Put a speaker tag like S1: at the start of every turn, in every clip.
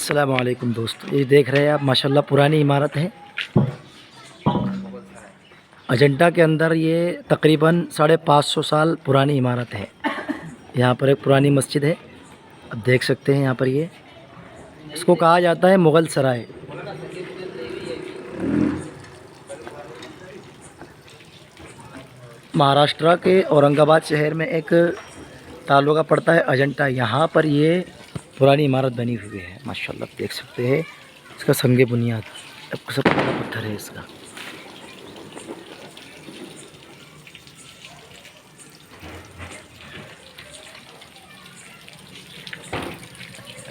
S1: अस्सलाम वालेकुम दोस्तों, ये देख रहे हैं आप माशाल्लाह पुरानी इमारत है। अजंता के अंदर ये तकरीबन 550 साल पुरानी इमारत है। यहाँ पर एक पुरानी मस्जिद है, आप देख सकते हैं। यहाँ पर ये इसको कहा जाता है मुग़ल सराय। महाराष्ट्र के औरंगाबाद शहर में एक तालुका पड़ता है अजंता। यहाँ पर ये पुरानी इमारत बनी हुई है माशाल्लाह, देख सकते हैं। इसका संगे बुनियाद सब पत्थर है इसका।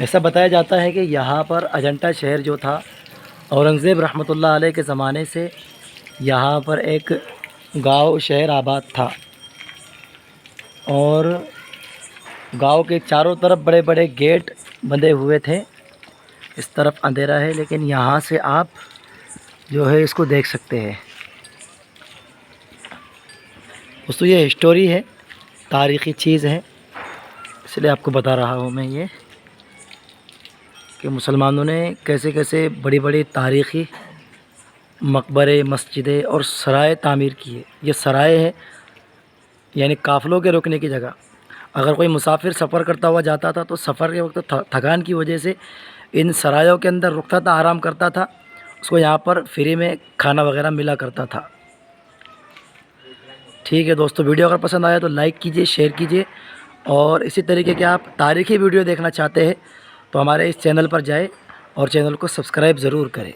S1: ऐसा बताया जाता है कि यहाँ पर अजंता शहर जो था, औरंगज़ेब रहमतुल्लाह अलैह के ज़माने से यहाँ पर एक गांव शहर आबाद था और गांव के चारों तरफ बड़े बड़े गेट बंधे हुए थे। इस तरफ अंधेरा है, लेकिन यहाँ से आप जो है इसको देख सकते हैं। दोस्तों ये हिस्टोरी है, तारीख़ी चीज़ है, इसलिए आपको बता रहा हूँ मैं ये कि मुसलमानों ने कैसे कैसे बड़ी बड़ी तारीख़ी मकबरे, मस्जिदें और सराय तामीर किए। ये सराय है यानी काफ़िलों के रुकने की जगह। अगर कोई मुसाफिर सफ़र करता हुआ जाता था तो सफ़र के वक्त थकान की वजह से इन सरायों के अंदर रुकता था, आराम करता था। उसको यहाँ पर फ्री में खाना वगैरह मिला करता था। ठीक है दोस्तों, वीडियो अगर पसंद आया तो लाइक कीजिए, शेयर कीजिए, और इसी तरीके के आप तारीख़ी वीडियो देखना चाहते हैं तो हमारे इस चैनल पर जाएं और चैनल को सब्सक्राइब ज़रूर करें।